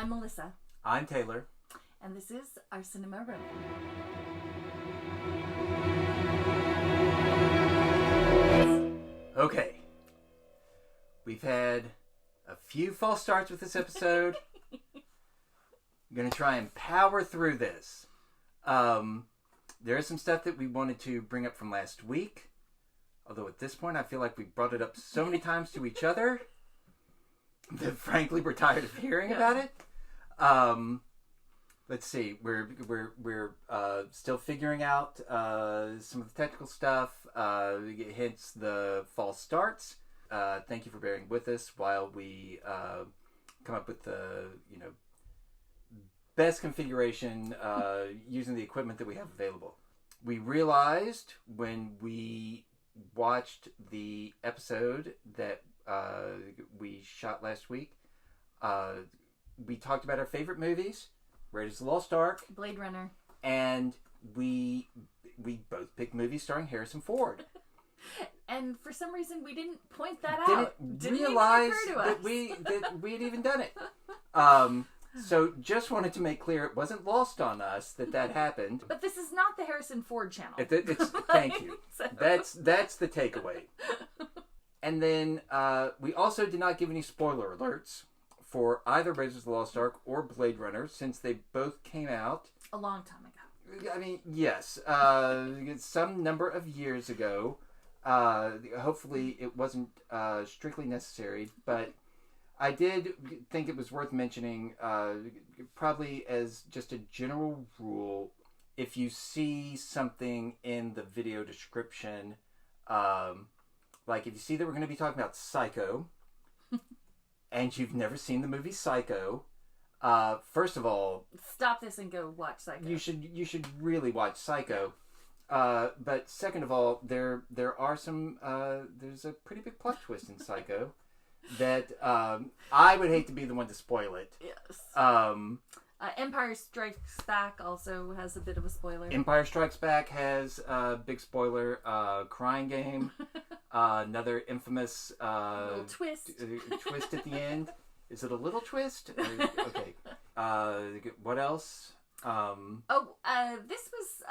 I'm Melissa. I'm Taylor. And this is our Cinema Room. Okay. We've had a few false starts with this episode. I'm going to try and power through this. There is some stuff that we wanted to bring up from last week. Although at this point I feel like we brought it up so many times to each other that frankly we're tired of hearing about it. Let's see. We're still figuring out some of the technical stuff. Hence the false starts. Thank you for bearing with us while we come up with the best configuration using the equipment that we have available. We realized when we watched the episode that we shot last week, we talked about our favorite movies, Raiders of the Lost Ark, Blade Runner, and we both picked movies starring Harrison Ford. And for some reason we didn't point that out. Didn't realize even occur to us. that we had even done it. So just wanted to make clear it wasn't lost on us that happened. But this is not the Harrison Ford channel. Thank you. That's the takeaway. And then we also did not give any spoiler alerts for either Raiders of the Lost Ark or Blade Runner, since they both came out a long time ago. I mean, yes, some number of years ago. Hopefully it wasn't strictly necessary, but I did think it was worth mentioning, probably as just a general rule, if you see something in the video description, like if you see that we're going to be talking about Psycho, and you've never seen the movie Psycho, first of all, stop this and go watch Psycho. You should really watch Psycho. But second of all, there are some there's a pretty big plot twist in Psycho that I would hate to be the one to spoil it. Yes. Empire Strikes Back also has a bit of a spoiler. Empire Strikes Back has a big spoiler. Crying Game, another infamous little twist. Twist at the end. Is it a little twist? Okay. What else? This was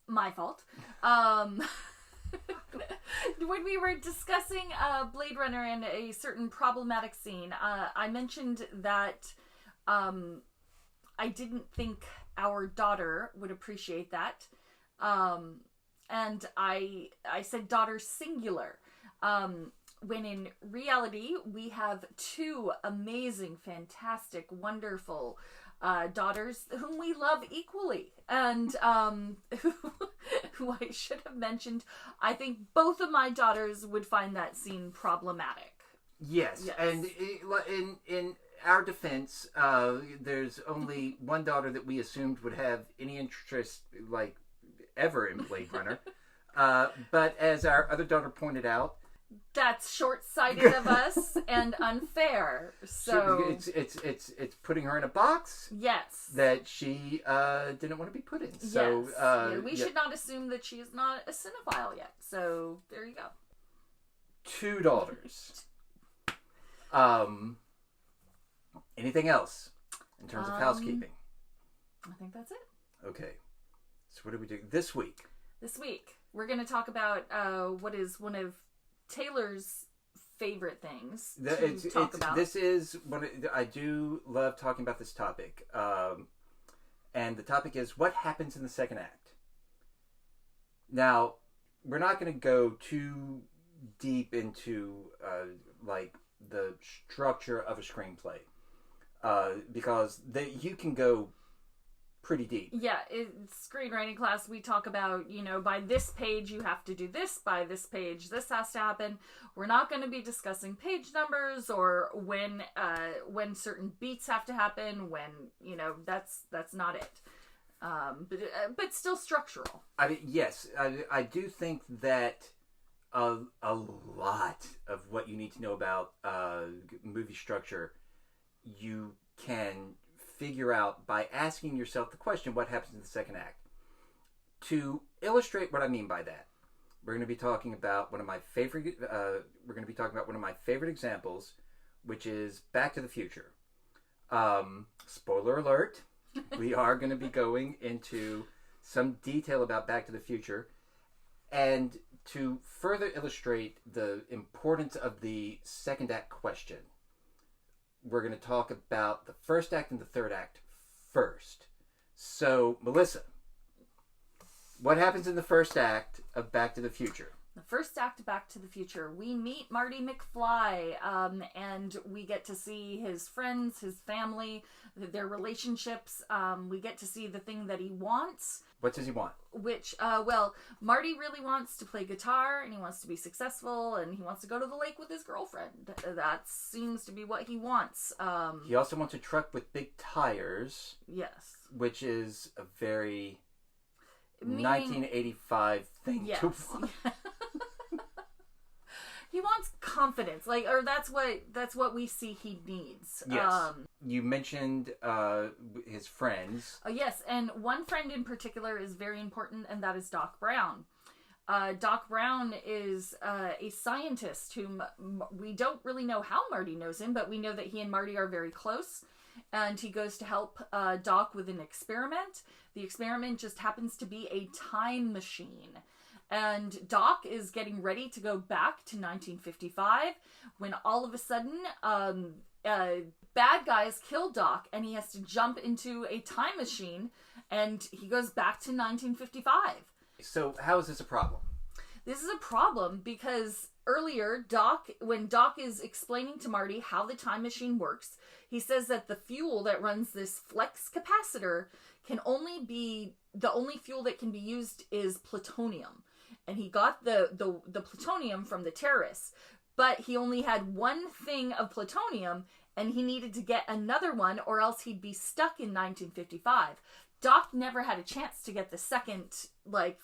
my fault. When we were discussing Blade Runner and a certain problematic scene, I mentioned that I didn't think our daughter would appreciate that. And I said daughter singular. When in reality, we have two amazing, fantastic, wonderful daughters whom we love equally, and who I should have mentioned. I think both of my daughters would find that scene problematic. Yes. And in our defense, there's only one daughter that we assumed would have any interest, like, ever in Blade Runner. But as our other daughter pointed out, that's short-sighted of us and unfair. So it's putting her in a box. Yes. That she didn't want to be put in. So yes. We should not assume that she is not a cinephile yet. So there you go. Two daughters. Anything else in terms of housekeeping? I think that's it. Okay. So what do we do this week? This week we're going to talk about what is one of Taylor's favorite things to talk about. This is I do love talking about this topic. And the topic is what happens in the second act. Now, we're not going to go too deep into like the structure of a screenplay. Because you can go pretty deep. Yeah, in screenwriting class we talk about, by this page you have to do this, by this page this has to happen. We're not going to be discussing page numbers or when certain beats have to happen, when, that's not it. But still structural. I mean, yes, I do think that a lot of what you need to know about movie structure you can figure out by asking yourself the question, what happens in the second act? To illustrate what I mean by that, we're going to be talking about one of my favorite examples, which is Back to the Future. Spoiler alert, we are going to be going into some detail about Back to the Future. And to further illustrate the importance of the second act question, we're going to talk about the first act and the third act first. So, Melissa, what happens in the first act of Back to the Future? The first act of Back to the Future, we meet Marty McFly, and we get to see his friends, his family, their relationships. We get to see the thing that he wants. What does he want? Which, Marty really wants to play guitar, and he wants to be successful, and he wants to go to the lake with his girlfriend. That seems to be what he wants. He also wants a truck with big tires. Yes. Which is a very 1985 thing to want. He wants confidence, or that's what we see he needs. Yes. You mentioned his friends. Yes, and one friend in particular is very important, and that is Doc Brown. Doc Brown is a scientist whom we don't really know how Marty knows him, but we know that he and Marty are very close, and he goes to help Doc with an experiment. The experiment just happens to be a time machine. And Doc is getting ready to go back to 1955 when all of a sudden bad guys kill Doc, and he has to jump into a time machine, and he goes back to 1955. So how is this a problem? This is a problem because earlier, when Doc is explaining to Marty how the time machine works, he says that the fuel that runs this flex capacitor the only fuel that can be used is plutonium. And he got the plutonium from the terrorists, but he only had one thing of plutonium, and he needed to get another one, or else he'd be stuck in 1955. Doc never had a chance to get the second,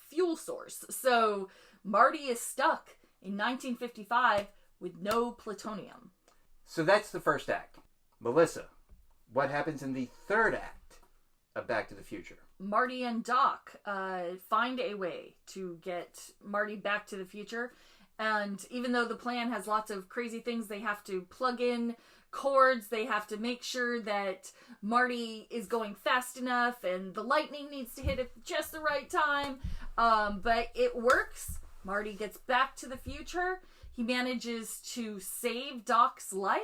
fuel source. So Marty is stuck in 1955 with no plutonium. So that's the first act. Melissa, what happens in the third act of Back to the Future? Marty and Doc find a way to get Marty back to the future. And even though the plan has lots of crazy things, they have to plug in cords. They have to make sure that Marty is going fast enough, and the lightning needs to hit at just the right time. But it works. Marty gets back to the future. He manages to save Doc's life.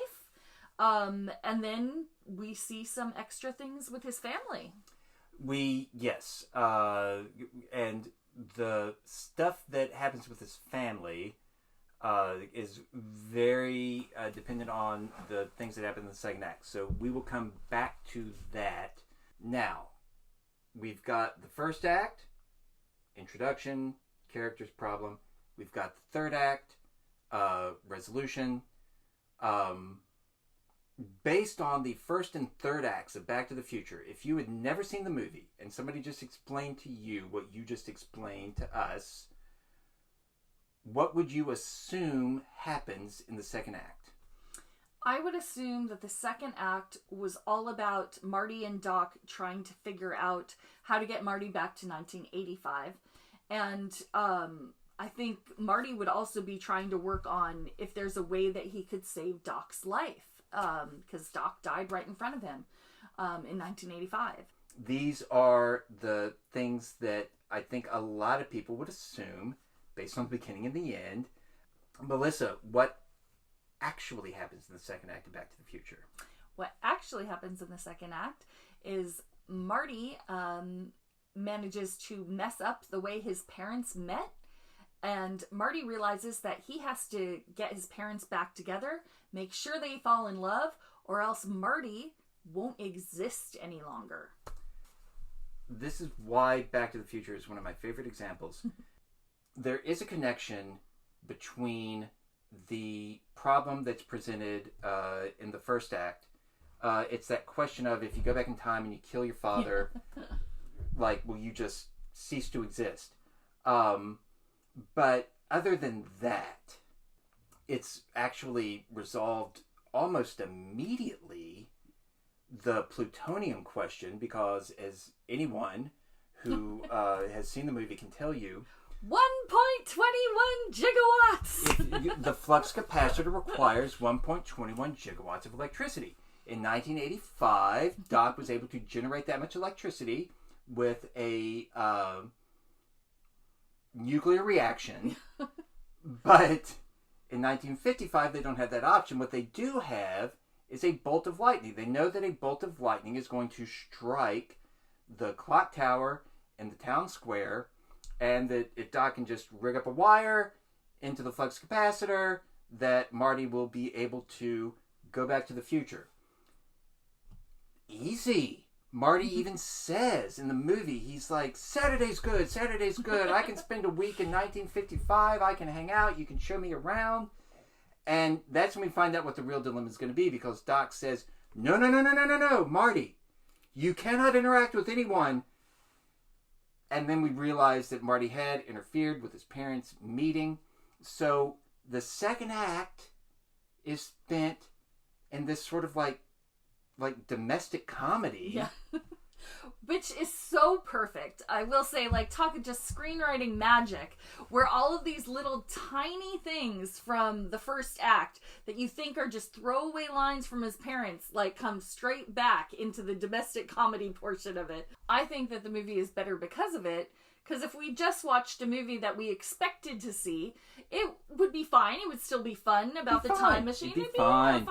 And then we see some extra things with his family. Yes. And the stuff that happens with his family is very dependent on the things that happen in the second act. So we will come back to that. Now, we've got the first act, introduction, characters, problem. We've got the third act, resolution. Based on the first and third acts of Back to the Future, if you had never seen the movie and somebody just explained to you what you just explained to us, what would you assume happens in the second act? I would assume that the second act was all about Marty and Doc trying to figure out how to get Marty back to 1985. And I think Marty would also be trying to work on if there's a way that he could save Doc's life. Because Doc died right in front of him in 1985. These are the things that I think a lot of people would assume based on the beginning and the end. Melissa, what actually happens in the second act of Back to the Future? What actually happens in the second act is Marty manages to mess up the way his parents met. And Marty realizes that he has to get his parents back together, make sure they fall in love, or else Marty won't exist any longer. This is why Back to the Future is one of my favorite examples. There is a connection between the problem that's presented in the first act. It's that question of, if you go back in time and you kill your father, will you just cease to exist? But other than that, it's actually resolved almost immediately, the plutonium question, because as anyone who has seen the movie can tell you, 1.21 gigawatts! The flux capacitor requires 1.21 gigawatts of electricity. In 1985, Doc was able to generate that much electricity with a nuclear reaction. But in 1955, they don't have that option. What they do have is a bolt of lightning. They know that a bolt of lightning is going to strike the clock tower in the town square, and that if Doc can just rig up a wire into the flux capacitor, that Marty will be able to go back to the future. Easy. Marty even says in the movie, he's like, Saturday's good, Saturday's good. I can spend a week in 1955. I can hang out. You can show me around. And that's when we find out what the real dilemma is going to be, because Doc says, no, Marty, you cannot interact with anyone. And then we realize that Marty had interfered with his parents' meeting. So the second act is spent in this sort of like domestic comedy. Yeah. Which is so perfect. I will say, like, talking just screenwriting magic, where all of these little tiny things from the first act that you think are just throwaway lines from his parents, like, come straight back into the domestic comedy portion of it. I think that the movie is better because of it. Because if we just watched a movie that we expected to see, it would be fine. It would still be fun about the time machine. It'd be fine.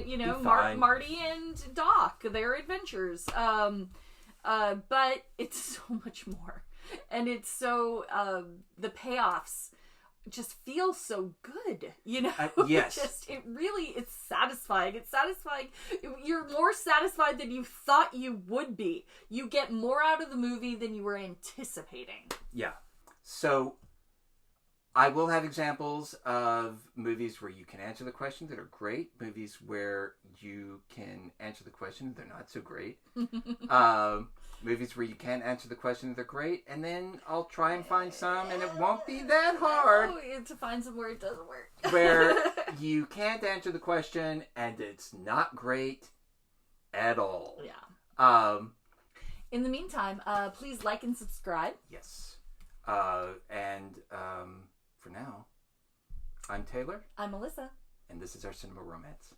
You know, Marty and Doc, their adventures. But it's so much more. And it's so, the payoffs just feel so good, you know? Yes. It's satisfying. It's satisfying. You're more satisfied than you thought you would be. You get more out of the movie than you were anticipating. Yeah. So, I will have examples of movies where you can answer the question that are great. Movies where you can answer the question they're not so great. Movies where you can't answer the question they're great. And then I'll try and find some, and it won't be that hard. To find some where it doesn't work. Where you can't answer the question, and it's not great at all. Yeah. In the meantime, please like and subscribe. Yes. For now, I'm Taylor. I'm Melissa. And this is our Cinema Romance.